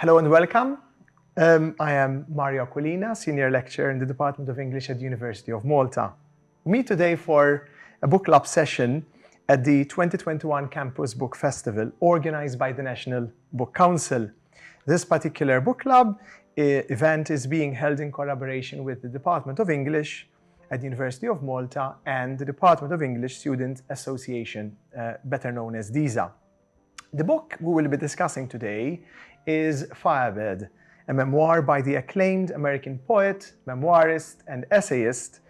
Hello and welcome. I am Mario Aquilina, Senior Lecturer in the Department of English at the University of Malta. We meet today for a book club session at the 2021 Campus Book Festival organized by the National Book Council. This particular book club event is being held in collaboration with the Department of English at the University of Malta and the Department of English Student Association, better known as DISA. The book we will be discussing today is Firebird, a memoir by the acclaimed American poet, memoirist, and essayist,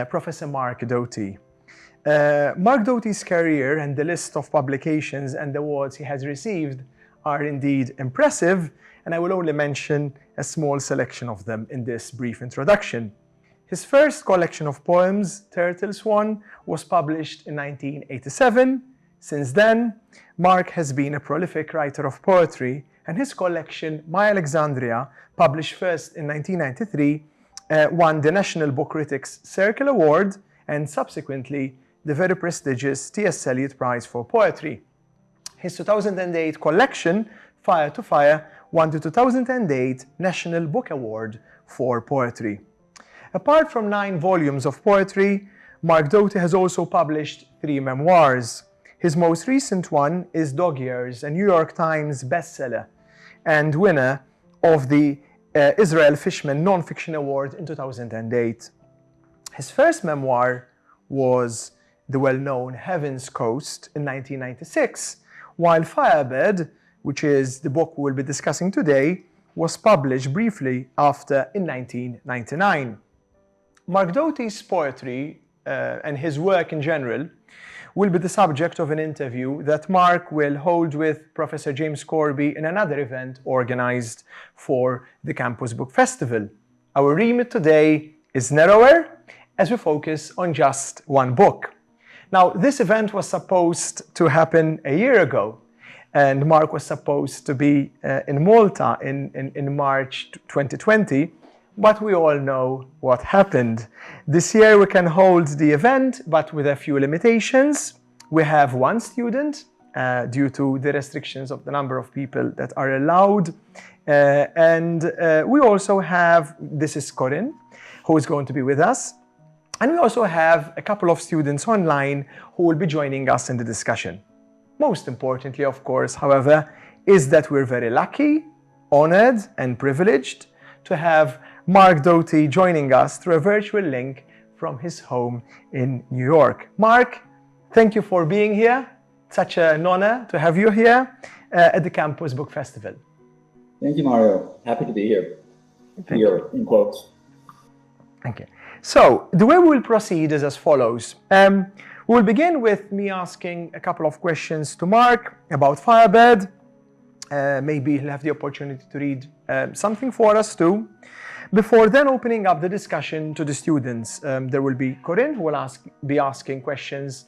Professor Mark Doty. Mark Doty's career and the list of publications and awards he has received are indeed impressive, and I will only mention a small selection of them in this brief introduction. His first collection of poems, Turtle Swan, was published in 1987. Since then, Mark has been a prolific writer of poetry, and his collection, My Alexandria, published first in 1993, won the National Book Critics Circle Award and subsequently the very prestigious T.S. Eliot Prize for Poetry. His 2008 collection, Fire to Fire, won the 2008 National Book Award for Poetry. Apart from 9 volumes of poetry, Mark Doty has also published 3 memoirs. His most recent one is Dog Years, a New York Times bestseller and winner of the Israel Fishman Non-Fiction Award in 2008. His first memoir was the well-known Heaven's Coast in 1996, while Firebird, which is the book we'll be discussing today, was published briefly after in 1999. Mark Doty's poetry and his work in general will be the subject of an interview that Mark will hold with Professor James Corby in another event organized for the Campus Book Festival. Our remit today is narrower as we focus on just one book. Now, this event was supposed to happen a year ago, and Mark was supposed to be in Malta in March 2020, but we all know what happened. This year we can hold the event, but with a few limitations. We have 1 student due to the restrictions of the number of people that are allowed. And we also have, this is Corinne, who is going to be with us. And we also have a couple of students online who will be joining us in the discussion. Most importantly, of course, however, is that we're very lucky, honored, and privileged to have Mark Doty joining us through a virtual link from his home in New York. Mark, thank you for being here. Such an honor to have you here at the Campus Book Festival. Thank you, Mario. Happy to be here. Here, in quotes. Okay. So, the way we will proceed is as follows. We'll begin with me asking a couple of questions to Mark about Firebird. Maybe he'll have the opportunity to read something for us too. Before then opening up the discussion to the students, there will be Corinne who will be asking questions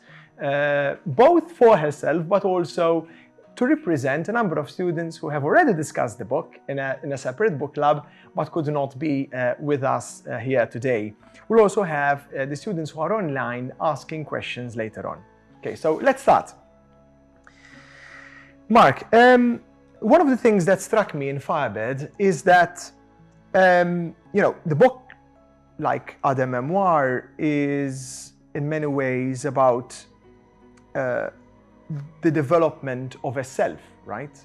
both for herself but also to represent a number of students who have already discussed the book in a separate book club but could not be with us here today. We'll also have the students who are online asking questions later on. Okay, so let's start. Mark, one of the things that struck me in Firebird is that the book, like other memoir, is in many ways about the development of a self, right?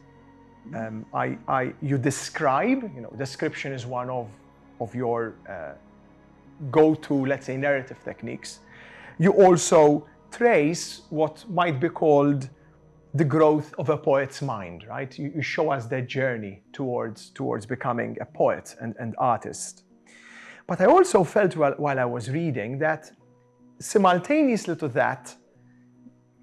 You describe, description is one of your go-to, let's say, narrative techniques. You also trace what might be called the growth of a poet's mind, right? You show us their journey towards becoming a poet and artist. But I also felt while I was reading that simultaneously to that,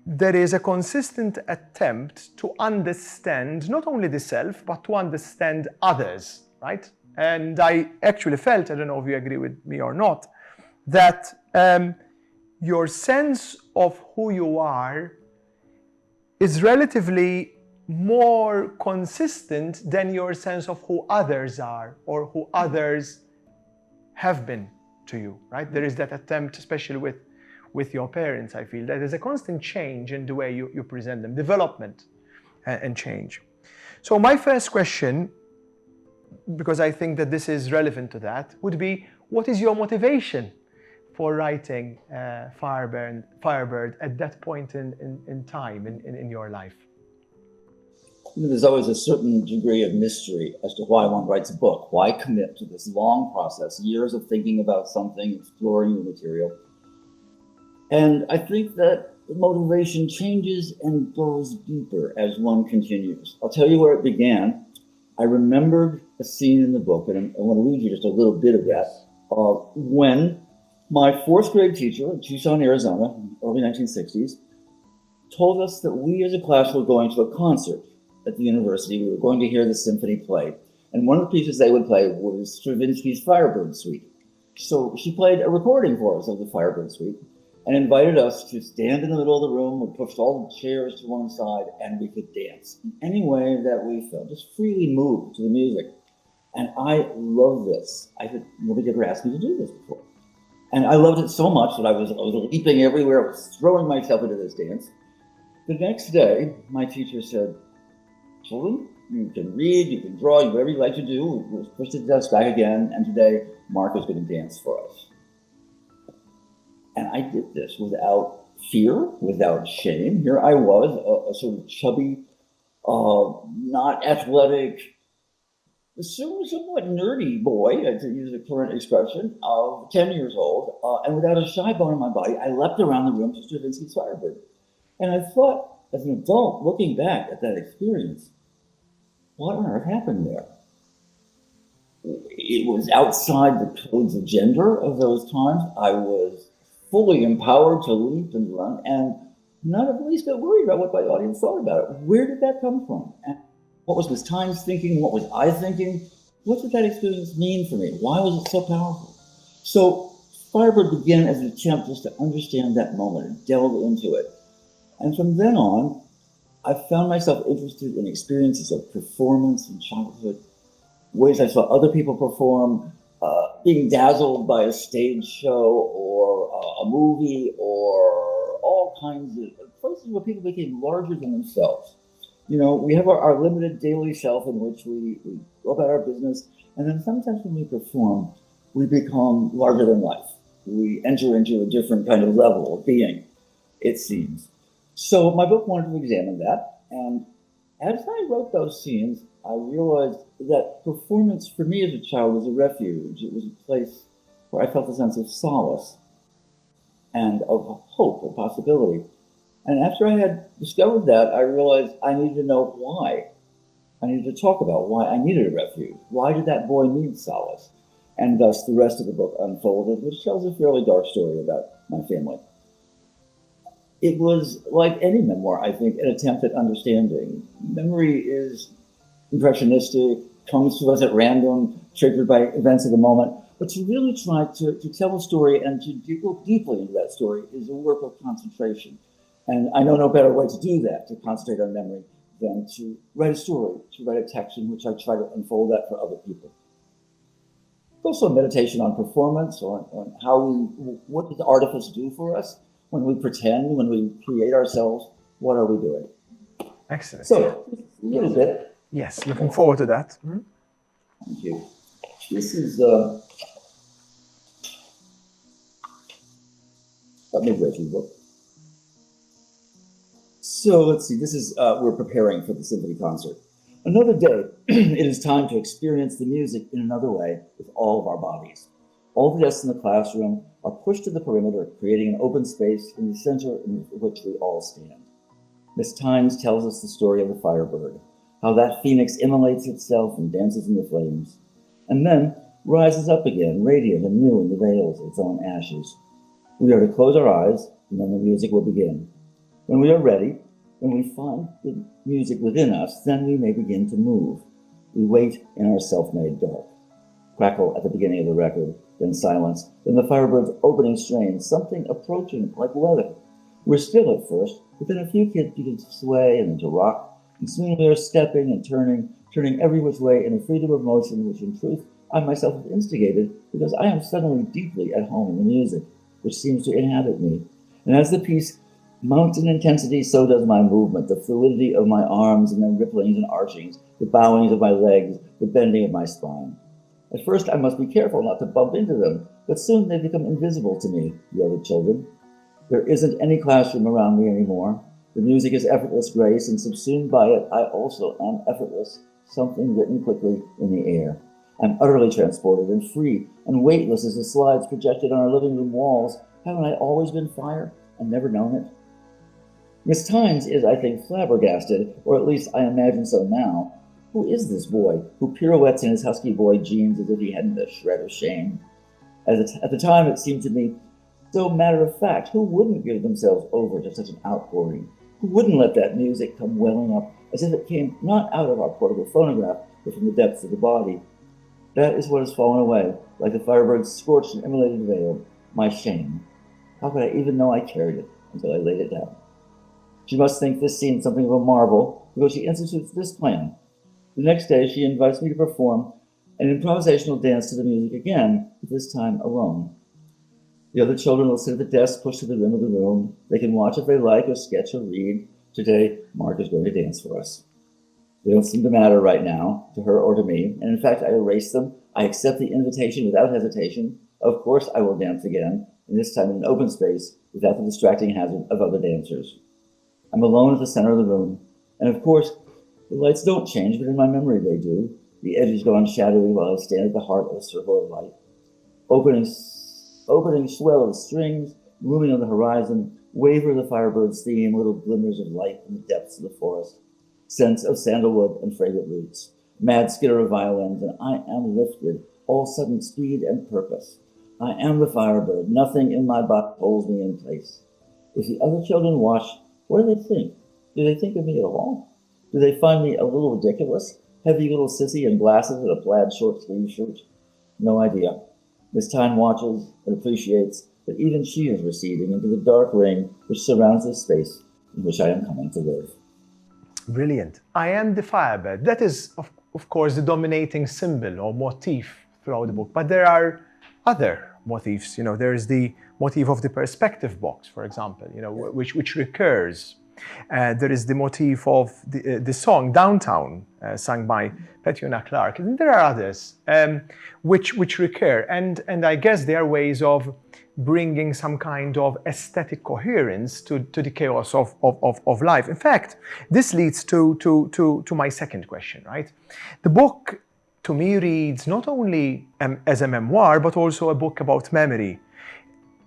there is a consistent attempt to understand not only the self, but to understand others, right? And I actually felt, I don't know if you agree with me or not, that your sense of who you are is relatively more consistent than your sense of who others are or who others have been to you, right? There is that attempt, especially with your parents, I feel, that there's a constant change in the way you present them, development and change. So my first question because I think that this is relevant to that, would be, what is your motivation for writing Firebird at that point in time in your life? There's always a certain degree of mystery as to why one writes a book. Why commit to this long process, years of thinking about something, exploring the material? And I think that the motivation changes and goes deeper as one continues. I'll tell you where it began. I remembered a scene in the book, and I want to read you just a little bit of that. When my fourth grade teacher in Tucson, Arizona, in the early 1960s, told us that we as a class were going to a concert at the university. We were going to hear the symphony play. And one of the pieces they would play was Stravinsky's Firebird Suite. So she played a recording for us of the Firebird Suite and invited us to stand in the middle of the room. We pushed all the chairs to one side and we could dance in any way that we felt, just freely move to the music. And I love this. I had nobody ever asked me to do this before. And I loved it so much that I was leaping everywhere, I was throwing myself into this dance. The next day, my teacher said, "Children, you can read, you can draw, you whatever you like to do." We pushed the desk back again, and today Mark is going to dance for us. And I did this without fear, without shame. Here I was, a sort of chubby, not athletic, somewhat nerdy boy, to use the current expression, of 10 years old, and without a shy bone in my body, I leapt around the room to Stravinsky's Firebird. And I thought, as an adult, looking back at that experience, what on earth happened there? It was outside the codes of gender of those times. I was fully empowered to leap and run, and not at least got worried about what my audience thought about it. Where did that come from? And what was Miss Times thinking? What was I thinking? What did that experience mean for me? Why was it so powerful? So Firebird began as an attempt just to understand that moment and delve into it. And from then on, I found myself interested in experiences of performance in childhood, ways I saw other people perform, being dazzled by a stage show or a movie or all kinds of places where people became larger than themselves. You know, we have our limited daily self in which we go about our business, and then sometimes when we perform, we become larger than life. We enter into a different kind of level of being, it seems. So my book wanted to examine that, and as I wrote those scenes, I realized that performance for me as a child was a refuge. It was a place where I felt a sense of solace and of hope and possibility. And after I had discovered that, I realized I needed to know why. I needed to talk about why I needed a refuge. Why did that boy need solace? And thus the rest of the book unfolded, which tells a fairly dark story about my family. It was, like any memoir, I think, an attempt at understanding. Memory is impressionistic, comes to us at random, triggered by events of the moment. But to really try to tell a story and to go deeply into that story is a work of concentration. And I know no better way to do that, to concentrate on memory, than to write a story, to write a text in which I try to unfold that for other people. It's also a meditation on performance, on how what does artifice do for us? When we pretend, when we create ourselves, what are we doing? Excellent. So, a little bit. Yes, looking forward to that. Mm-hmm. Thank you. This is a midway book. So let's see, this is, we're preparing for the symphony concert. Another day, it is time to experience the music in another way with all of our bodies. All the desks in the classroom are pushed to the perimeter, creating an open space in the center in which we all stand. Miss Times tells us the story of the Firebird, how that phoenix immolates itself and dances in the flames, and then rises up again, radiant and new in the veils of its own ashes. We are to close our eyes, and then the music will begin. When we are ready, when we find the music within us, then we may begin to move. We wait in our self-made dark. Crackle at the beginning of the record, then silence, then the Firebird's opening strain, something approaching like weather. We're still at first, but then a few kids begin to sway and then to rock, and soon we are stepping and turning every which way in a freedom of motion which in truth I myself have instigated because I am suddenly deeply at home in the music, which seems to inhabit me. And as the piece mounts in intensity, so does my movement, the fluidity of my arms and their ripplings and archings, the bowings of my legs, the bending of my spine. At first, I must be careful not to bump into them, but soon they become invisible to me, the other children. There isn't any classroom around me anymore. The music is effortless grace, and subsumed by it, I also am effortless, something written quickly in the air. I'm utterly transported and free and weightless as the slides projected on our living room walls. Haven't I always been fire and never known it? Miss Tynes is, I think, flabbergasted, or at least I imagine so now. Who is this boy who pirouettes in his husky boy jeans as if he hadn't a shred of shame? At the time, it seemed to me so matter of fact. Who wouldn't give themselves over to such an outpouring? Who wouldn't let that music come welling up as if it came not out of our portable phonograph, but from the depths of the body? That is what has fallen away, like the Firebird's scorched and immolated veil, my shame. How could I even know I carried it until I laid it down? She must think this scene something of a marvel, because she institutes this plan. The next day, she invites me to perform an improvisational dance to the music again, but this time alone. The other children will sit at the desk pushed to the rim of the room. They can watch if they like, or sketch, or read. Today, Mark is going to dance for us. They don't seem to matter right now, to her or to me, and in fact, I erase them. I accept the invitation without hesitation. Of course, I will dance again, and this time in an open space, without the distracting hazard of other dancers. I'm alone at the center of the room, and of course, the lights don't change, but in my memory they do. The edges go on shadowy while I stand at the heart of a circle of light. Opening swell of strings, looming on the horizon, waver the Firebird's theme, little glimmers of light in the depths of the forest. Scents of sandalwood and fragrant roots, mad skitter of violins, and I am lifted, all sudden speed and purpose. I am the Firebird. Nothing in my body holds me in place. If the other children watch, what do they think? Do they think of me at all? Do they find me a little ridiculous? Heavy little sissy in glasses and a plaid short sleeve shirt? No idea. Miss Tyne watches and appreciates that even she is receding into the dark ring which surrounds the space in which I am coming to live. Brilliant. I am the Firebird. That is, of course, the dominating symbol or motif throughout the book. But there are other motifs. There is the motif of the perspective box, for example, which recurs. There is the motif of the song Downtown, sung by Petiona Clark. And there are others which recur. And I guess they are ways of bringing some kind of aesthetic coherence to the chaos of life. In fact, this leads to my second question, right? The book, to me, reads not only as a memoir, but also a book about memory,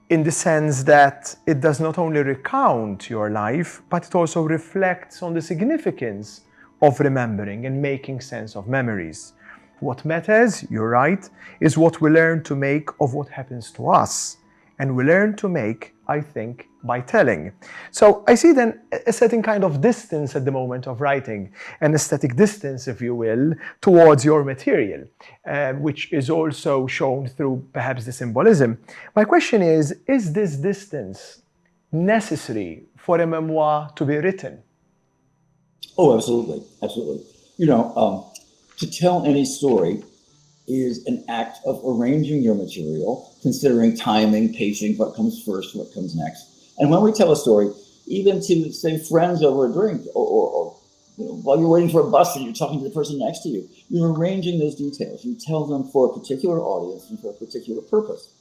in the sense that it does not only recount your life, but it also reflects on the significance of remembering and making sense of memories. What matters, you're right, is what we learn to make of what happens to us. And we learn to make, I think, by telling. So I see then a certain kind of distance at the moment of writing, an aesthetic distance, if you will, towards your material, which is also shown through perhaps the symbolism. My question is this distance necessary for a memoir to be written? Oh, absolutely. Absolutely. To tell any story is an act of arranging your material, considering timing, pacing, what comes first, what comes next. And when we tell a story, even to, say, friends over a drink, or while you're waiting for a bus and you're talking to the person next to you, you're arranging those details. You tell them for a particular audience and for a particular purpose.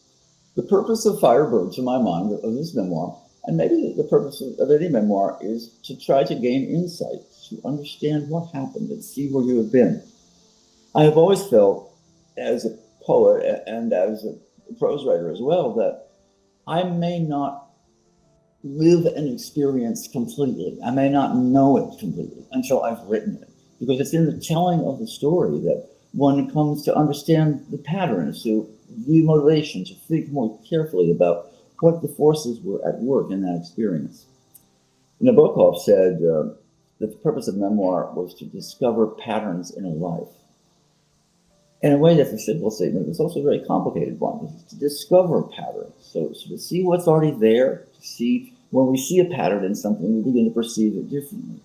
The purpose of Firebird, to my mind, of this memoir, and maybe the purpose of any memoir, is to try to gain insight, to understand what happened and see where you have been. I have always felt, as a poet and as a prose writer as well, that I may not live an experience completely. I may not know it completely until I've written it, because it's in the telling of the story that one comes to understand the patterns, to view motivation, to think more carefully about what the forces were at work in that experience. Nabokov said that the purpose of memoir was to discover patterns in a life. In a way, that's a simple statement, but it's also a very complicated one. It's to discover patterns. So to see what's already there, to see when we see a pattern in something, we begin to perceive it differently.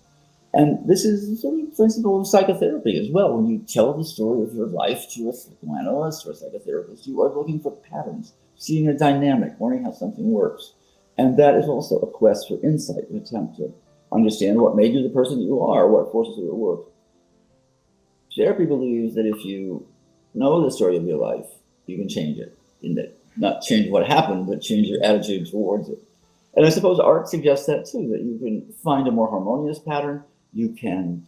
And this is the sort of principle of psychotherapy as well. When you tell the story of your life to a psychoanalyst or a psychotherapist, you are looking for patterns, seeing a dynamic, learning how something works. And that is also a quest for insight, an attempt to understand what made you the person that you are, what forces are at work. therapy believes that if you know the story of your life, you can change it. In that, not change what happened, but change your attitude towards it. And I suppose art suggests that too, that you can find a more harmonious pattern. You can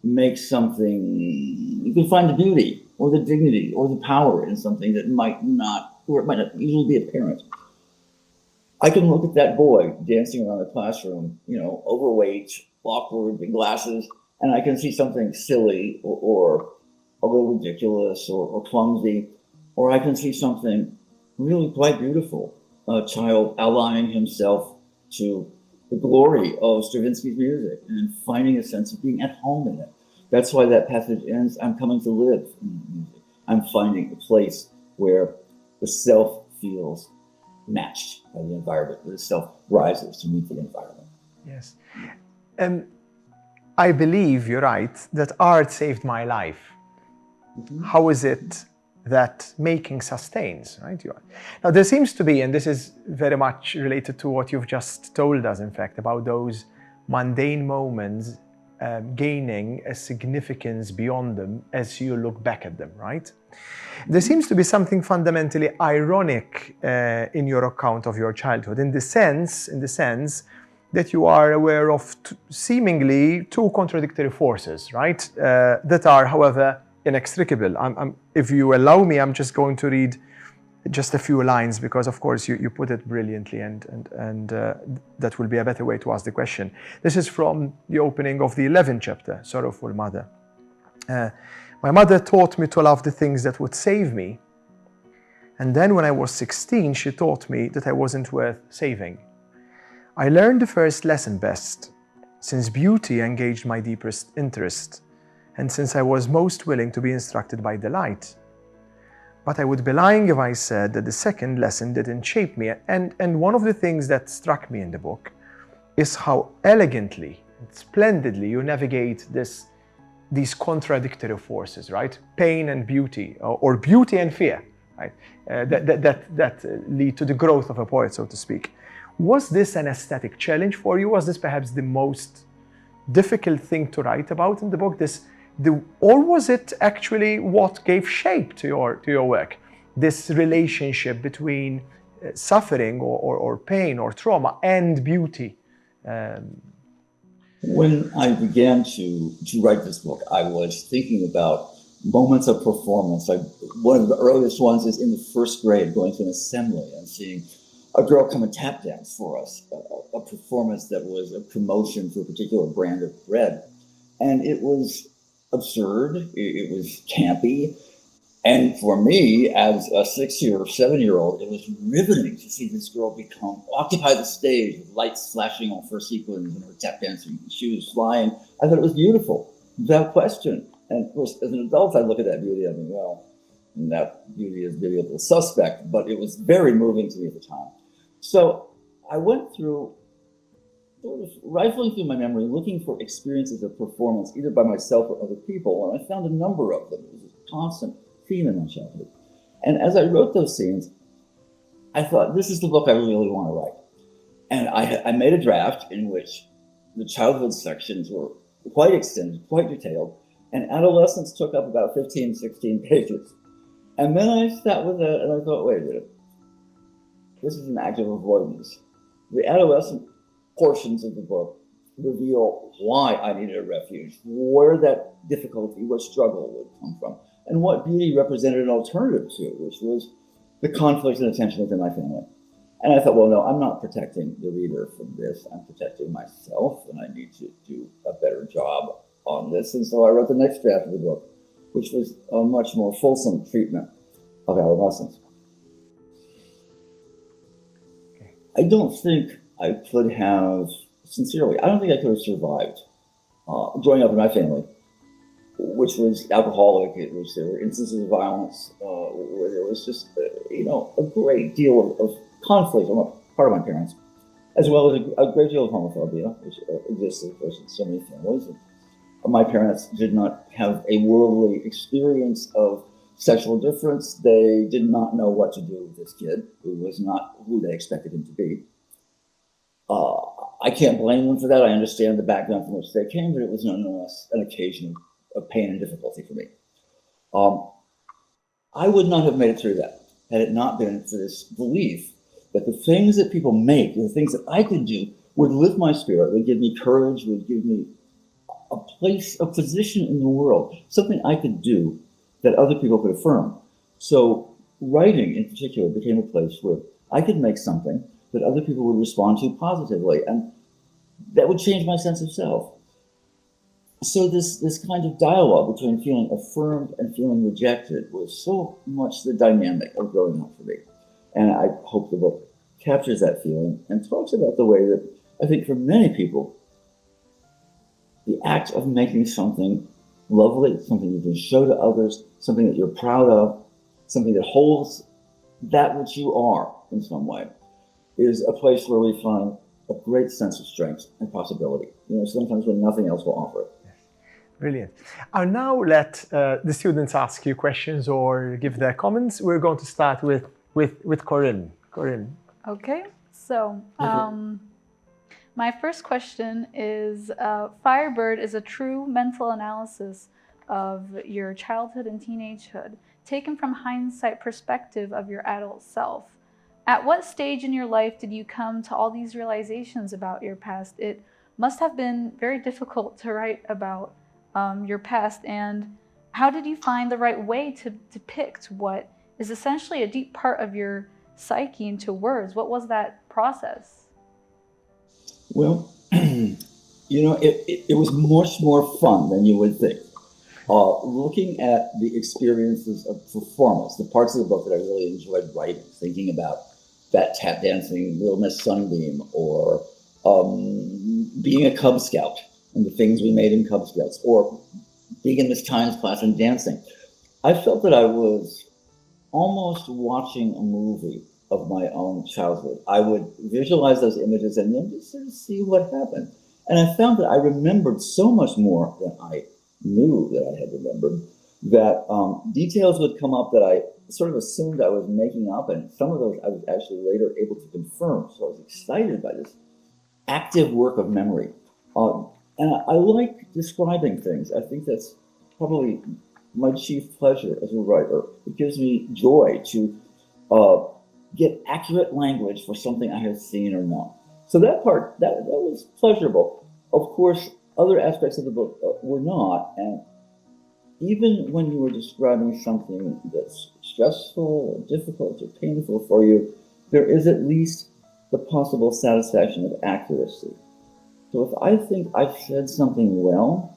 make something, you can find the beauty or the dignity or the power in something that might not, or it might not usually be apparent. I can look at that boy dancing around the classroom, overweight, awkward, big glasses, and I can see something silly or a little ridiculous or clumsy, or I can see something really quite beautiful, a child allying himself to the glory of Stravinsky's music and finding a sense of being at home in it. That's why that passage ends, I'm coming to live in music. I'm finding a place where the self feels matched by the environment, where the self rises to meet the environment. Yes. I believe you're right that art saved my life. Mm-hmm. How is it that making sustains, right? Now there seems to be, and this is very much related to what you've just told us, in fact, about those mundane moments gaining a significance beyond them as you look back at them, right? There seems to be something fundamentally ironic in your account of your childhood, in the sense that you are aware of seemingly two contradictory forces, right? That are, however, inextricable. If you allow me, I'm just going to read just a few lines because, of course, you put it brilliantly, and that will be a better way to ask the question. This is from the opening of the 11th chapter, Sorrowful Mother. My mother taught me to love the things that would save me, and then when I was 16, she taught me that I wasn't worth saving. I learned the first lesson best, since beauty engaged my deepest interest, and since I was most willing to be instructed by delight. But I would be lying if I said that the second lesson didn't shape me. And one of the things that struck me in the book is how elegantly, splendidly you navigate these contradictory forces, right? Pain and beauty, or beauty and fear, right? That lead to the growth of a poet, so to speak. Was this an aesthetic challenge for you? Was this perhaps the most difficult thing to write about in the book? Or was it actually what gave shape to your work? This relationship between suffering or pain or trauma and beauty. When I began to write this book, I was thinking about moments of performance. One of the earliest ones is in the first grade, going to an assembly and seeing a girl come and tap dance for us, a performance that was a promotion for a particular brand of bread. And it was absurd, it was campy, and for me, as a 6-year or 7-year-old, it was riveting to see this girl occupy the stage with lights flashing off her sequins and her tap dancing shoes flying. I thought it was beautiful, without question. And of course, as an adult, I look at that beauty, I mean, well, that beauty is maybe a little suspect, but it was very moving to me at the time. So I went through, sort of rifling through my memory, looking for experiences of performance, either by myself or other people, and I found a number of them. It was a constant theme in my childhood. And as I wrote those scenes, I thought, this is the book I really want to write. And I made a draft in which the childhood sections were quite extended, quite detailed, and adolescence took up about 15, 16 pages. And then I sat with it and I thought, wait a minute, this is an act of avoidance. The adolescent portions of the book reveal why I needed a refuge, where that difficulty, where struggle would come from, and what beauty represented an alternative to, which was the conflict and the tension within my family. And I thought, well, no, I'm not protecting the reader from this. I'm protecting myself, and I need to do a better job on this. And so I wrote the next draft of the book, which was a much more fulsome treatment of adolescence. I don't think I could have, sincerely, I don't think I could have survived growing up in my family, which was alcoholic. There were instances of violence where there was just, a great deal of conflict on the part of my parents, as well as a great deal of homophobia, which existed, of course, in so many families. And my parents did not have a worldly experience of sexual difference. They did not know what to do with this kid who was not who they expected him to be. I can't blame them for that. I understand the background from which they came, but it was nonetheless an occasion of pain and difficulty for me. I would not have made it through that had it not been for this belief that the things that people make, the things that I could do, would lift my spirit, would give me courage, would give me a place, a position in the world, something I could do that other people could affirm. So writing in particular became a place where I could make something that other people would respond to positively, and that would change my sense of self. So this kind of dialogue between feeling affirmed and feeling rejected was so much the dynamic of growing up for me. And I hope the book captures that feeling and talks about the way that I think for many people, the act of making something lovely, something you can show to others, something that you're proud of, something that holds that which you are in some way, is a place where we find a great sense of strength and possibility. Sometimes when nothing else will offer it. Brilliant. I'll now let the students ask you questions or give their comments. We're going to start with Corinne. Corinne. Okay, so my first question is, Firebird is a true mental analysis of your childhood and teenagehood, taken from hindsight perspective of your adult self. At what stage in your life did you come to all these realizations about your past? It must have been very difficult to write about your past, and how did you find the right way to depict what is essentially a deep part of your psyche into words? What was that process? Well, it was much more fun than you would think. Looking at the experiences of performance, the parts of the book that I really enjoyed writing, thinking about that tap dancing Little Miss Sunbeam, or being a Cub Scout and the things we made in Cub Scouts, or being in Miss Time's class and dancing. I felt that I was almost watching a movie of my own childhood. I would visualize those images and then just sort of see what happened. And I found that I remembered so much more than I knew that I had remembered, that details would come up that I sort of assumed I was making up, and some of those I was actually later able to confirm. So I was excited by this active work of memory. And I like describing things. I think that's probably my chief pleasure as a writer. It gives me joy to get accurate language for something I have seen or known. So that part, that was pleasurable. Of course, other aspects of the book were not. And even when you were describing something that's stressful or difficult or painful for you, there is at least the possible satisfaction of accuracy. So if I think I've said something well,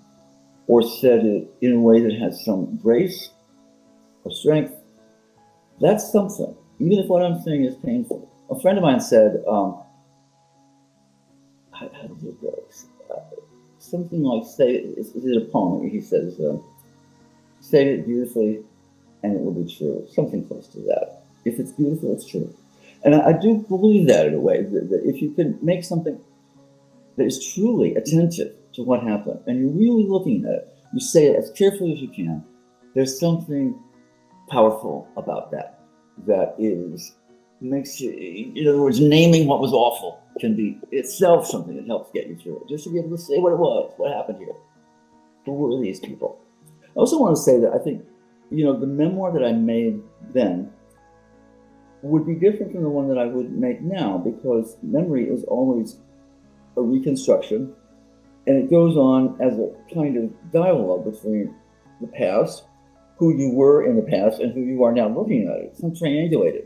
or said it in a way that has some grace or strength, that's something, even if what I'm saying is painful. A friend of mine said, how did it go? Something like, is it a poem? He says, say it beautifully and it will be true. Something close to that. If it's beautiful, it's true. And I do believe that in a way, that if you can make something that is truly attentive to what happened, and you're really looking at it, you say it as carefully as you can, there's something powerful about that, that makes you, in other words, naming what was awful can be itself something that helps get you through it. Just to be able to say what it was, what happened here. Who were these people? I also want to say that I think, the memoir that I made then would be different from the one that I would make now, because memory is always a reconstruction, and it goes on as a kind of dialogue between the past, who you were in the past, and who you are now looking at it. It's not triangulated.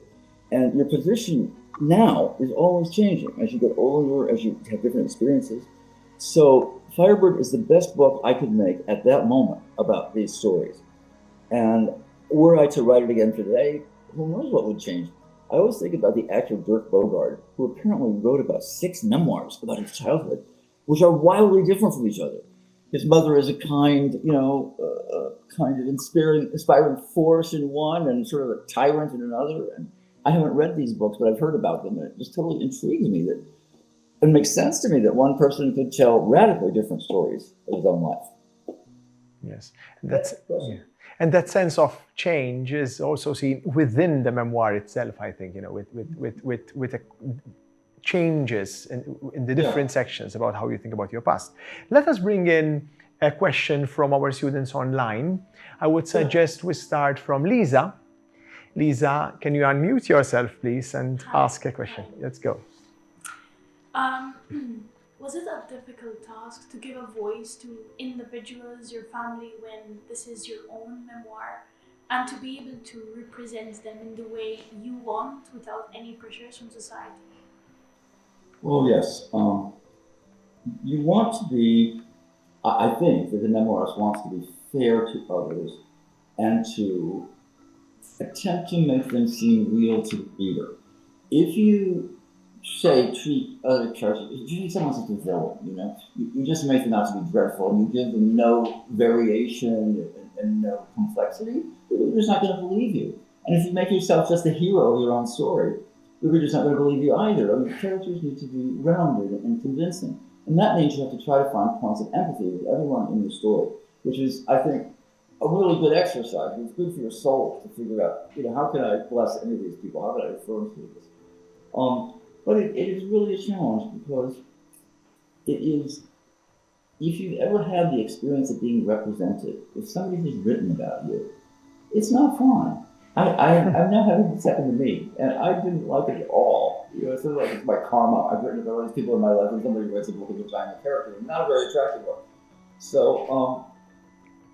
And your position now is always changing as you get older, as you have different experiences. So Firebird is the best book I could make at that moment about these stories. And were I to write it again today, who knows what would change? I always think about the actor Dirk Bogarde, who apparently wrote about 6 memoirs about his childhood, which are wildly different from each other. His mother is a kind of inspiring force in one, and sort of a tyrant in another. And I haven't read these books, but I've heard about them, and it just totally intrigues me that it makes sense to me that one person could tell radically different stories of his own life. Yes, and that sense of change is also seen within the memoir itself. I think with changes in the different sections about how you think about your past. Let us bring in a question from our students online. I would suggest we start from Lisa. Lisa, can you unmute yourself, please, and ask a question? Let's go. Was it a difficult task to give a voice to individuals, your family, when this is your own memoir, and to be able to represent them in the way you want without any pressures from society? Well, yes. You want to be, I think that the memoirist wants to be fair to others and to attempt to make them seem real to the reader. If you treat other characters, if you treat someone as a villain, you just make them out to be dreadful, and you give them no variation and no complexity, the reader's not going to believe you. And if you make yourself just the hero of your own story, the reader's not going to believe you either. I mean, characters need to be rounded and convincing. And that means you have to try to find points of empathy with everyone in your story, which is, I think, a really good exercise. It's good for your soul to figure out, how can I bless any of these people? How can I refer to this? But it is really a challenge, because it is, if you've ever had the experience of being represented, if somebody has written about you, it's not fun. I'm now having this happen to me, and I didn't like it at all. It's sort of like it's my karma. I've written about all these people in my life, and somebody writes a book of a giant character, and not a very attractive one. So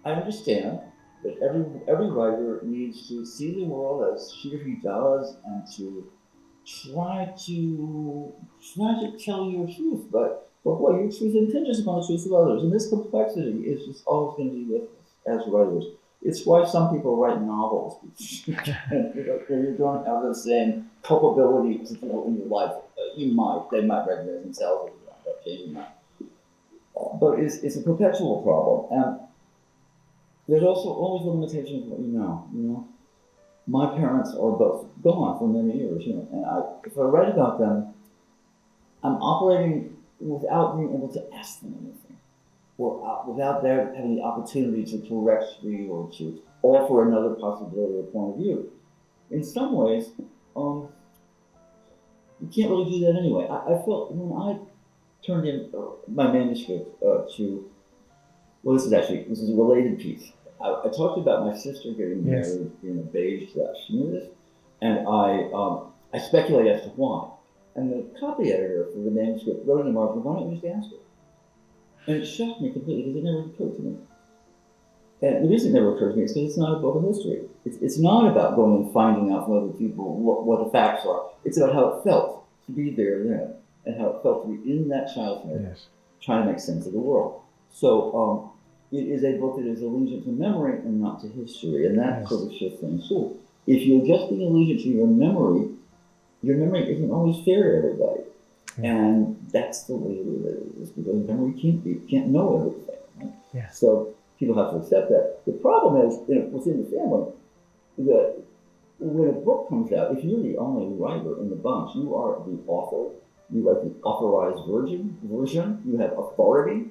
I understand that every writer needs to see the world as she or he does, and to try to tell your truth, but boy, your truth impinges upon the truth of others, and this complexity is just always going to be with us as writers. It's why some people write novels. You don't have the same culpability to people in your life. They might recognize themselves as changing that. But it's a perpetual problem, and there's also always the limitation of what you know. My parents are both gone for many years, and if I write about them, I'm operating without being able to ask them anything, or without their having the opportunity to correct me or to offer another possibility or point of view. In some ways, you can't really do that anyway. I felt when I turned in my manuscript this is a related piece. I talked about my sister getting married in a beige dress, this? And I speculated as to why. And the copy editor for the manuscript wrote in the margin, why don't you just ask her? And it shocked me completely, because it never occurred to me. And the reason it never occurred to me is because it's not a book of history. It's not about going and finding out from other people what the facts are. It's about how it felt to be there then, and how it felt to be in that childhood, trying to make sense of the world. So it is a book that is allegiant to memory and not to history, and that sort of shifts things too. If you're just being allegiant to your memory isn't always fair to everybody. And that's the way it is, because memory can't know everything. Right? Yeah. So people have to accept that. The problem is, within the family, that when a book comes out, if you're the only writer in the bunch, you are the author. You write the authorized version. You have authority,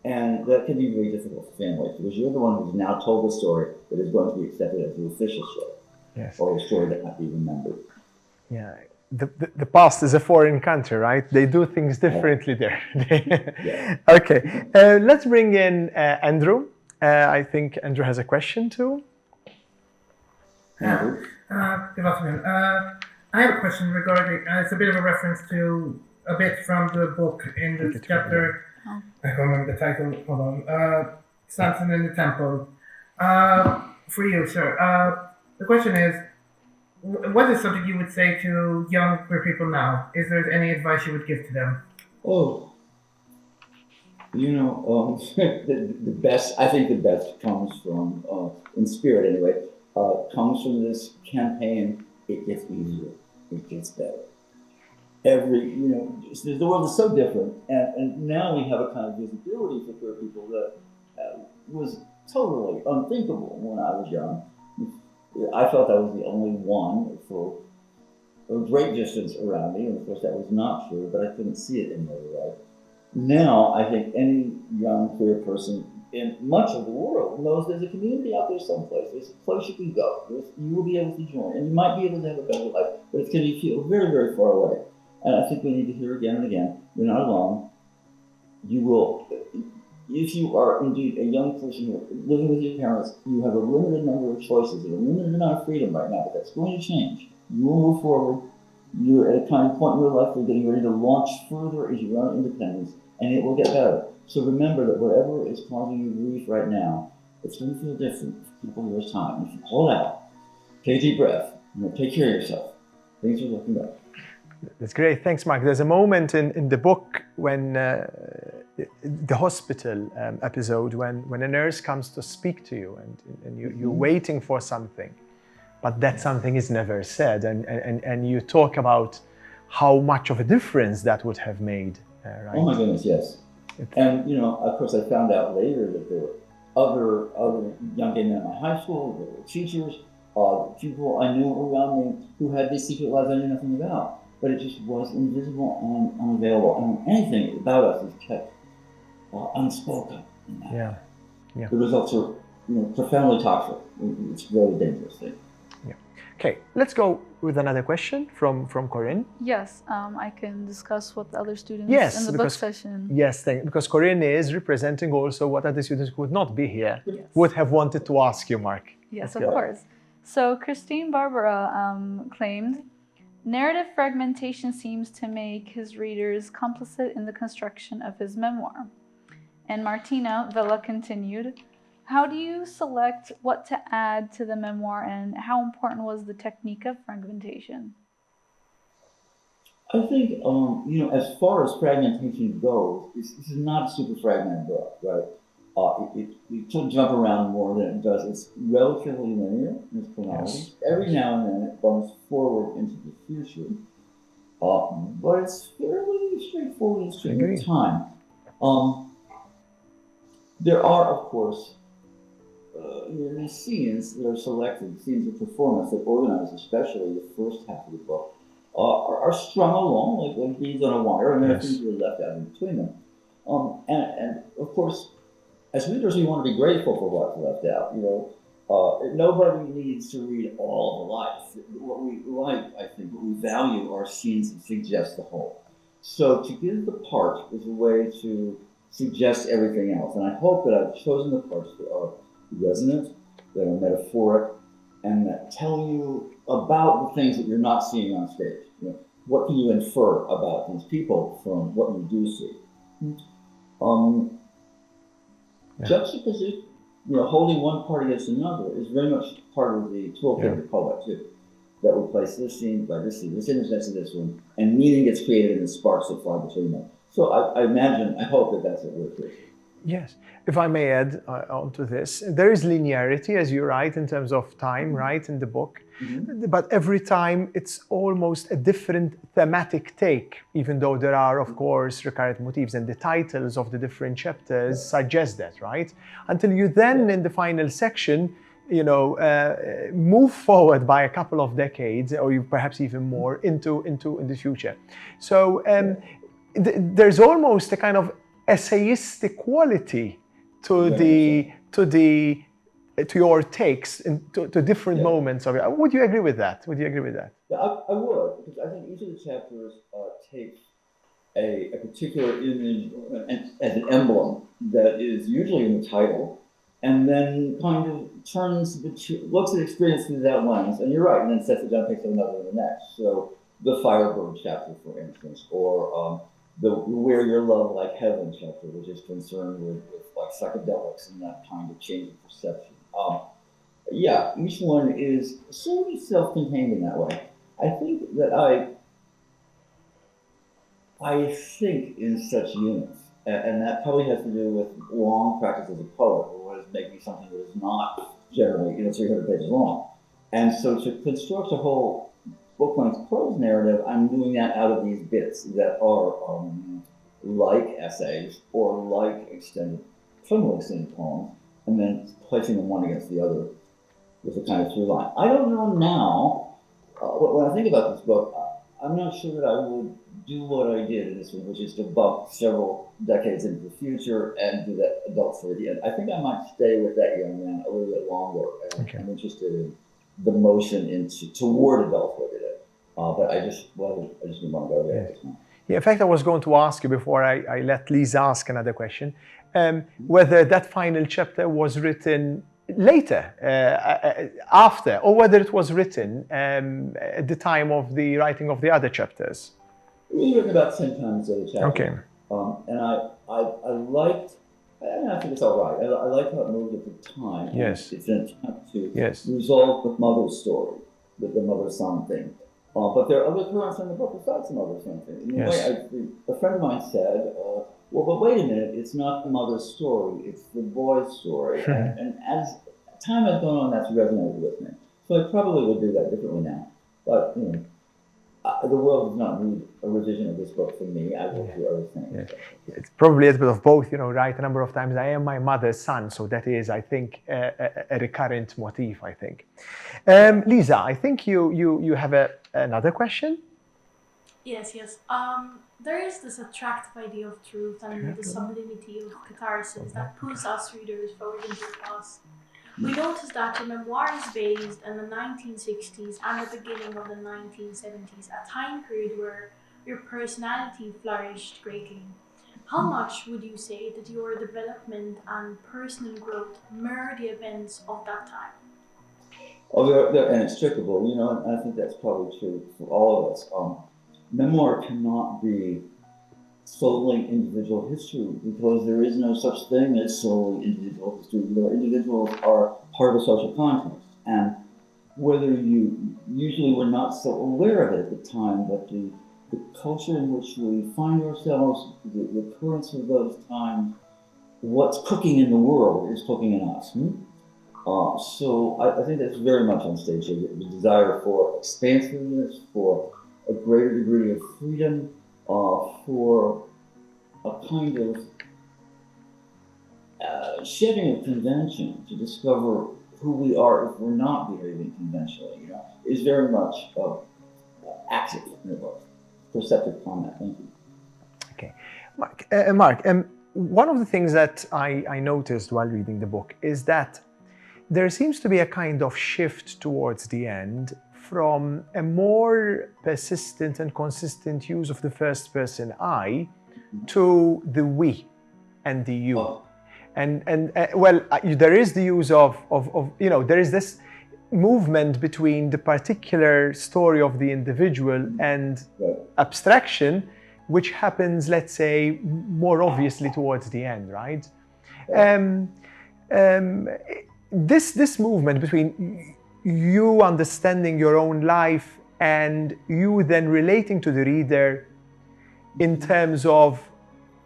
and that can be very difficult for families, because you're the one who's now told the story that is going to be accepted as the official story, or a story that might be remembered. Yeah. The past is a foreign country, right? They do things differently there. Okay, let's bring in Andrew. I think Andrew has a question too. Good afternoon. I have a question regarding, it's a bit of a reference to a bit from the book in the chapter, I can't remember the title, hold on, Samson in the Temple. For you, sir, the question is, what is something you would say to young queer people now? Is there any advice you would give to them? The best, I think the best comes from, in spirit anyway, comes from this campaign. It gets easier, it gets better. The world is so different, and now we have a kind of visibility for queer people that was totally unthinkable when I was young. I felt I was the only one for a great distance around me, and of course that was not true, but I couldn't see it any other way. Now, I think any young queer person in much of the world knows there's a community out there someplace. There's a place you can go. You will be able to join, and you might be able to have a better life, but it's going to feel very, very far away. And I think we need to hear again and again, you're not alone. You will, if you are indeed a young person who living with your parents, you have a limited number of choices and a limited amount of freedom right now, but that's going to change. You will move forward. You're at a kind of point in your life where you're getting ready to launch further into your own independence, and it will get better. So remember that whatever is causing you grief right now, it's going to feel different for a couple of years' time. If you hold out, take a deep breath, take care of yourself, things are looking up. That's great. Thanks, Mark. There's a moment in the book when the hospital episode when a nurse comes to speak to you and you're waiting for something, but that something is never said, and you talk about how much of a difference that would have made. Right? Oh my goodness, yes. And of course, I found out later that there were other young gay men in my high school, there were teachers, people I knew around me who had these secret lives I knew nothing about. But it just was invisible and unavailable. And anything about us is kept unspoken. Yeah. The results are profoundly toxic. It's a really dangerous thing. Yeah. Okay, let's go with another question from Corinne. Yes, I can discuss what the other students in the book session. Yes, because Corinne is representing also what other students who would not be here would have wanted to ask you, Mark. Yes, of course. So Christine Barbara claimed, narrative fragmentation seems to make his readers complicit in the construction of his memoir. And Martina Villa continued, how do you select what to add to the memoir, and how important was the technique of fragmentation? I think, as far as fragmentation goes, this is not a super fragmented book, right? It should jump around more than it does. It's relatively linear in its chronology. Yes. Every now and then it bumps forward into the future, but it's fairly straightforward in stream of time. There are, of course, these scenes that are selected, scenes of performance that organize, especially the first half of the book, are strung along like beads on a wire, and there are things that are left out in between them. And of course, as readers, we want to be grateful for what's left out. Nobody needs to read all the life. What we like, I think, what we value are scenes that suggest the whole. So to give the part is a way to suggest everything else. And I hope that I've chosen the parts that are resonant, that are metaphoric, and that tell you about the things that you're not seeing on stage. What can you infer about these people from what you do see? Juxtaposition, holding one part against another is very much part of the toolkit of the poet too. That will place this scene by this scene, this image next to this one, and meaning gets created in the sparks that fly between them. So I hope that that's what we're doing. Yes. If I may add onto this, there is linearity, as you write, in terms of time, right, in the book. Mm-hmm. But every time it's almost a different thematic take, even though there are, of course, recurrent motifs, and the titles of the different chapters suggest that, right? Until you then, in the final section, move forward by a couple of decades, or perhaps even more, into the future. So there's almost a kind of essayistic quality to your takes and to different moments of it. Would you agree with that? Yeah, I would, because I think each of the chapters takes a particular image as an emblem that is usually in the title, and then kind of looks at experience through that lens. And you're right, and then sets it down, takes another in the next. So the Firebird chapter, for instance, or the Where Your Love Like Heaven chapter, which is concerned with like psychedelics and that kind of change of perception. Each one is sort of self-contained in that way. I think that I think in such units, and that probably has to do with long practice as a poet, or what is making something that is not generally 300 pages long. And so to construct a whole book-length prose narrative, I'm doing that out of these bits that are like essays or like criminally extended poems, and then placing them one against the other with a kind of through line. I don't know now, when I think about this book, I'm not sure that I would do what I did in this one, which is to bump several decades into the future and do that adult story at the end. I think I might stay with that young man a little bit longer. I'm interested in the motion toward adulthood in it. But I just didn't want to go there. Yeah, in fact, I was going to ask you before I let Lisa ask another question, whether that final chapter was written later, after, or whether it was written at the time of the writing of the other chapters. It was written about 10 times the chapter. Okay. And I liked, and I think it's all right. I liked how it moved at the time. Yes. It's an attempt to Yes. resolve the mother's story, the mother-son thing. But there are other currents in the book besides the mother-son thing. In a way, a friend of mine said, well, but wait a minute, it's not the mother's story, it's the boy's story. and as time has gone on, that's resonated with me. So I probably would do that differently now. But, you know, the world does not need a revision of this book for me. I will do other things. Yeah. It's probably a bit of both, you know, right? A number of times I am my mother's son, so that is, I think, a recurrent motif, I think. Lisa, I think you have another question? Yes. There is this attractive idea of truth and the sublimity of catharsis that pulls us readers forward into the past. We noticed that your memoir is based in the 1960s and the beginning of the 1970s, a time period where your personality flourished greatly. How much would you say that your development and personal growth mirror the events of that time? Oh, they're inextricable, you know, and I think that's probably true for all of us. Memoir cannot be solely individual history because there is no such thing as solely individual history. You know, individuals are part of a social context, and whether you usually were not so aware of it at the time, but the culture in which we find ourselves, the currents of those times, what's cooking in the world is cooking in us. So I think that's very much on stage here, the desire for expansiveness, for a greater degree of freedom, for a kind of shedding of convention to discover who we are if we're not behaving conventionally, you know, is very much active in the book. Perceptive comment. Thank you. Okay. Mark, one of the things that I noticed while reading the book is that there seems to be a kind of shift towards the end from a more persistent and consistent use of the first person I to the we and the you. Oh. And there is the use of you know, there is this movement between the particular story of the individual and abstraction, which happens, let's say, more obviously towards the end, right? This movement between you understanding your own life and you then relating to the reader in terms of,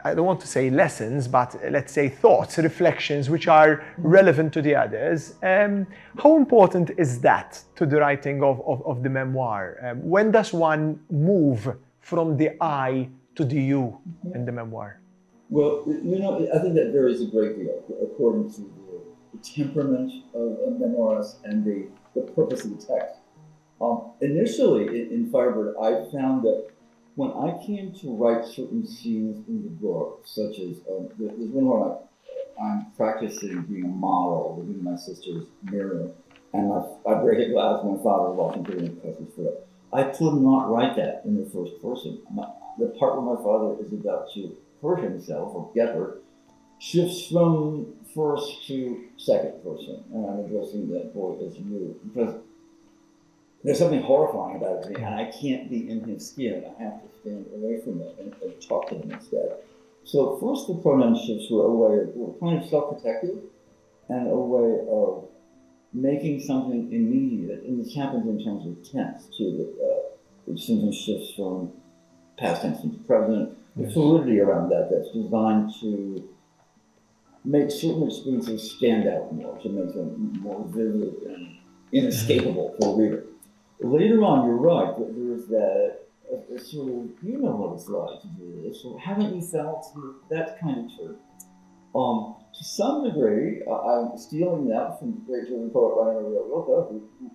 I don't want to say lessons, but let's say thoughts, reflections, which are relevant to the others. How important is that to the writing of the memoir? When does one move from the I to the you in the memoir? Well, you know, I think that varies a great deal according to the temperament of memoirs and the purpose of the text. Initially, in Firebird, I found that when I came to write certain scenes in the book, such as there's one where I'm practicing being a model, looking at my sister's mirror, and I break a glass when my father walking through and cuts his foot. I could not write that in the first person. The part where my father is about to hurt himself or get hurt shifts from first to second person, and I'm addressing that boy as you, because there's something horrifying about it, and I can't be in his skin. I have to stand away from it and talk to him instead. So first the pronoun shifts were a way of kind of self-protective and a way of making something immediate. And this happens in terms of tense too, which sometimes shifts from past tense into present. The fluidity around that's designed to make certain experiences stand out more, to make them more vivid and inescapable for the reader. Later on, you're right, there is that sort of, you know what it's like to do this, so haven't you felt that kind of truth? To some degree, I'm stealing that from the great German poet Rainer Rilke, who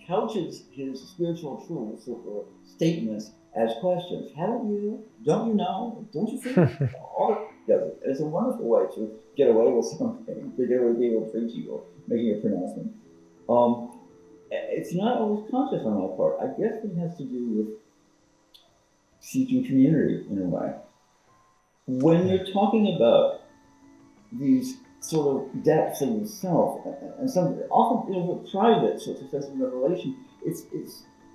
couches his spiritual truths or statements as questions. Haven't you? Don't you know? Don't you think? All it does it. It's a wonderful way to get away with something, to get away with being able to preach you or making a pronouncement. It's not always conscious on my part. I guess it has to do with seeking community in a way. When you're talking about these sort of depths of yourself, and some often private sorts of sense of revelation, it's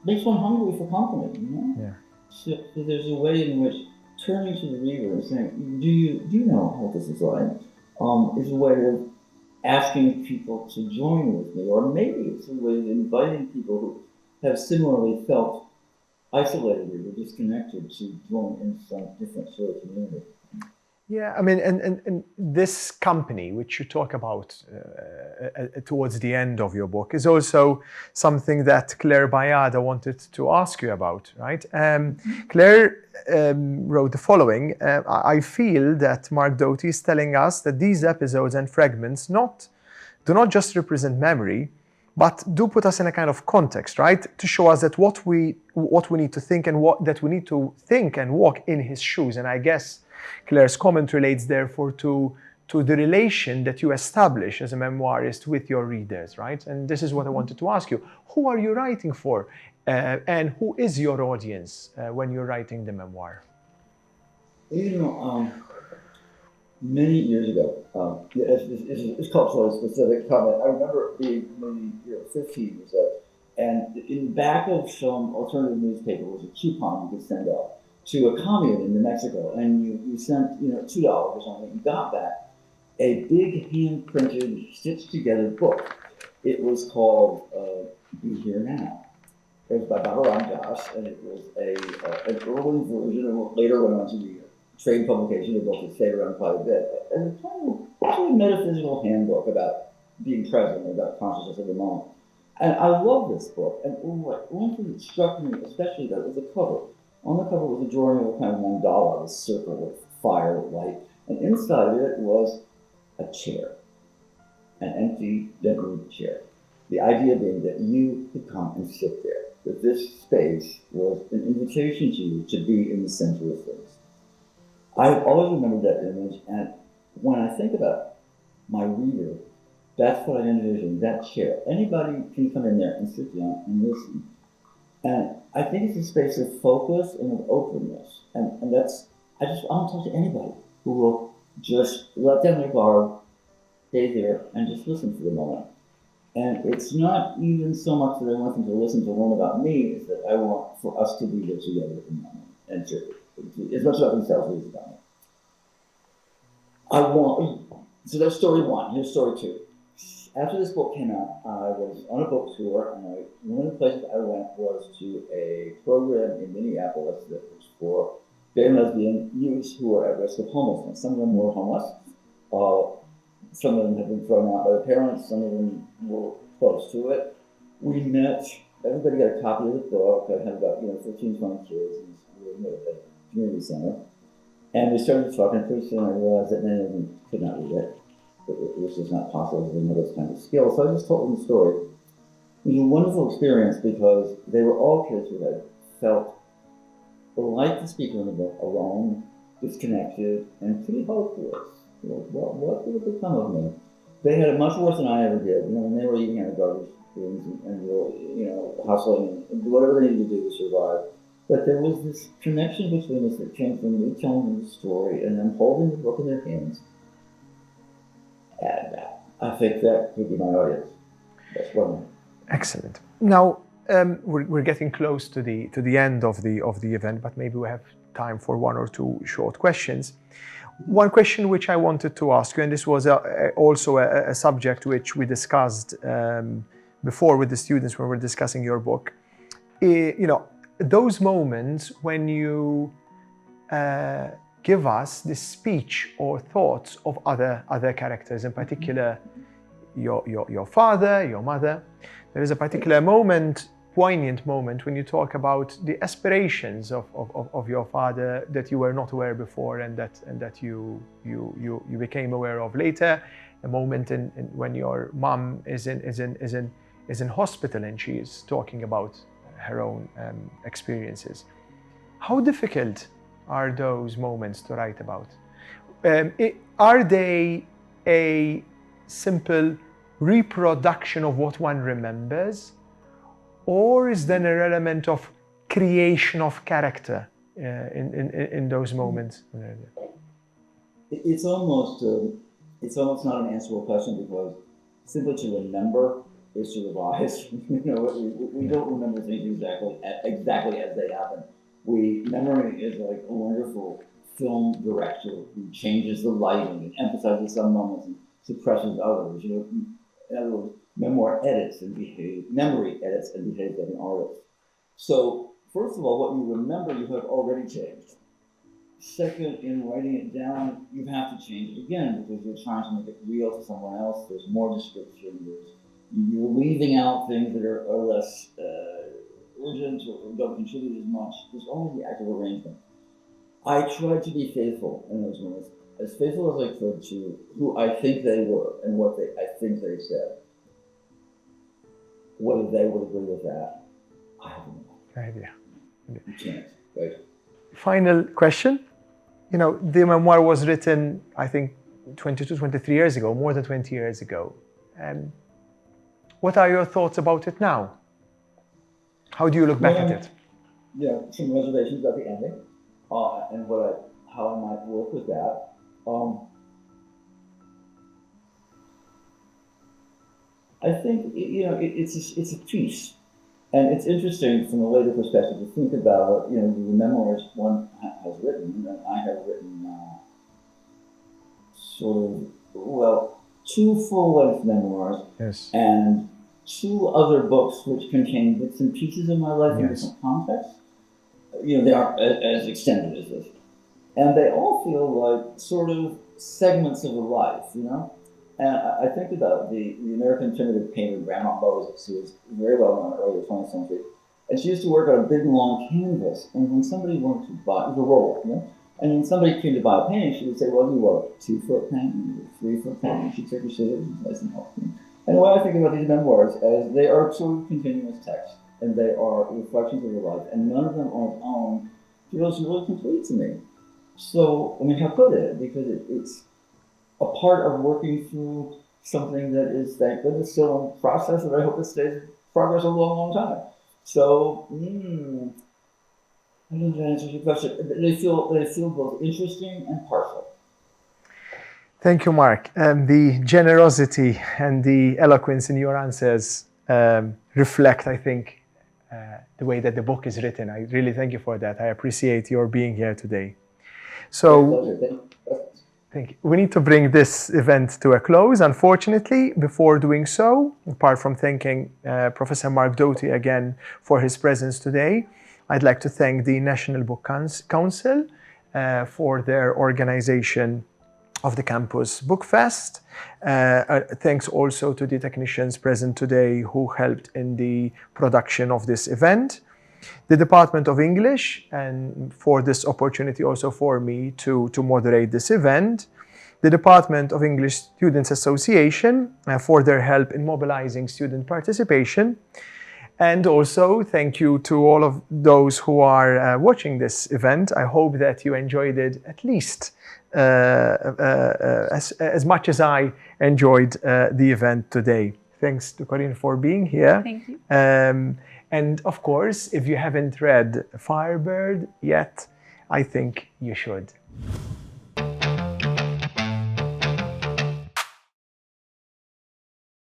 makes one hungry for company, you know? Yeah. So there's a way in which turning to the reader and saying, do you know how this is like? Is a way of asking people to join with me, or maybe it's a way of inviting people who have similarly felt isolated or disconnected to join in some different sort of community. Yeah, I mean, and this company, which you talk about towards the end of your book, is also something that Claire Bayada wanted to ask you about, right? Claire wrote the following: I feel that Mark Doty is telling us that these episodes and fragments do not just represent memory, but do put us in a kind of context, right? To show us that what we need to think and that we need to think and walk in his shoes. And I guess Claire's comment relates therefore to the relation that you establish as a memoirist with your readers, right? And this is what I wanted to ask you. Who are you writing for? And who is your audience when you're writing the memoir? You know, many years ago, it's culturally specific comment. I remember being maybe 15 or so, and in the back of some alternative newspaper was a coupon you could send off to a commune in New Mexico, and you sent $2 or something. You got back a big hand-printed, stitched-together book. It was called "Be Here Now." It was by Balaram Das, and it was an early version of what later went on to be a trade publication. The book has stayed around quite a bit. And it's kind of a metaphysical handbook about being present, about consciousness of the moment. And I love this book. And one thing that struck me, especially, that was the cover. On the cover was a drawing of a kind of mandala, a circle with fire, light, and inside of it was a chair, an empty, decorated chair. The idea being that you could come and sit there, that this space was an invitation to you to be in the center of things. I've always remembered that image, and when I think about my reader, that's what I envision, that chair. Anybody can come in there and sit down and listen. And I think it's a space of focus and of openness. And that's, I want to talk to anybody who will just let down their guard, stay there, and just listen for the moment. And it's not even so much that I want them to listen to learn about me, is that I want for us to be there together in the moment. And as much about themselves as about me. So that's story one. Here's story two. After this book came out, I was on a book tour, and one of the places I went was to a program in Minneapolis that was for gay and lesbian youths who were at risk of homelessness. Some of them were homeless. Some of them had been thrown out by their parents. Some of them were close to it. We met. Everybody got a copy of the book. I had about 15, 20 kids in the community center, and we started talking. Pretty soon, I realized that many of them could not read it. It was just not possible to know those kinds of skills. So I just told them the story. It was a wonderful experience because they were all kids who had felt like the speaker in the book, alone, disconnected, and pretty hopeless. What would become of me? They had it much worse than I ever did. When they were eating out of garbage bins and hustling and whatever they needed to do to survive. But there was this connection between us that came from me telling them the story and them holding the book in their hands. And I think that could be my audience. That's one. Excellent. Now we're getting close to the end of the event, but maybe we have time for one or two short questions. One question which I wanted to ask you, and this was also a subject which we discussed before with the students when we were discussing your book. Those moments when you give us the speech or thoughts of other characters, in particular your father, your mother. There is a particular moment, poignant moment, when you talk about the aspirations of your father that you were not aware before and that you became aware of later. A moment when your mom is in hospital and she is talking about her own experiences. How difficult are those moments to write about? Are they a simple reproduction of what one remembers, or is there an element of creation of character in those moments? It's almost not an answerable question, because simply to remember is to revise. We don't remember things exactly as they happen. Memory is like a wonderful film director who changes the lighting and emphasizes some moments and suppresses others. In other words, memory edits and behaves like an artist. So, first of all, what you remember, you have already changed. Second, in writing it down, you have to change it again, because you're trying to make it real to someone else. There's more description. You're leaving out things that are less urgent or don't contribute as much. There's only the act of arrangement. I tried to be faithful in those moments, as faithful as I could to who I think they were and what I think they said. Whether they would agree with that, I have no idea. You can't, right? Final question. The memoir was written, I think, 22, 23 years ago, more than 20 years ago. What are your thoughts about it now? How do you look back at it? Yeah, some reservations about the ending, and how I might work with that. I think it's a piece, and it's interesting from a later perspective to think about the memoirs one has written, and I have written two full-length memoirs, yes, and two other books which contain bits and pieces of my life in different contexts. They aren't as extended as this, and they all feel like sort of segments of a life, And I think about the American primitive painter Grandma Moses, who was very well known in the early 20th century. And she used to work on a big long canvas. And when somebody wanted to buy, it was a roll, And when somebody came to buy a painting, she would say, well, you want a 2-foot painting, a 3-foot painting. She'd take her scissors and slice them off. And the way I think about these memoirs is they are sort of continuous texts, and they are reflections of her life. And none of them on its own feels really complete to me. So, how could it? Because it's a part of working through something that is, thank goodness, still in process, and I hope it stays in progress a long, long time. So, I don't know if that answers your question. They feel both interesting and partial. Thank you, Mark. The generosity and the eloquence in your answers reflect, I think, the way that the book is written. I really thank you for that. I appreciate your being here today. So, thank you. We need to bring this event to a close, unfortunately. Before doing so, apart from thanking Professor Mark Doty again for his presence today, I'd like to thank the National Book Council for their organization of the Campus Book Fest. Thanks also to the technicians present today who helped in the production of this event. The Department of English, and for this opportunity also for me to moderate this event. The Department of English Students Association for their help in mobilizing student participation. And also thank you to all of those who are watching this event. I hope that you enjoyed it at least as much as I enjoyed the event today. Thanks to Corinne for being here. Thank you. And of course, if you haven't read Firebird yet, I think you should.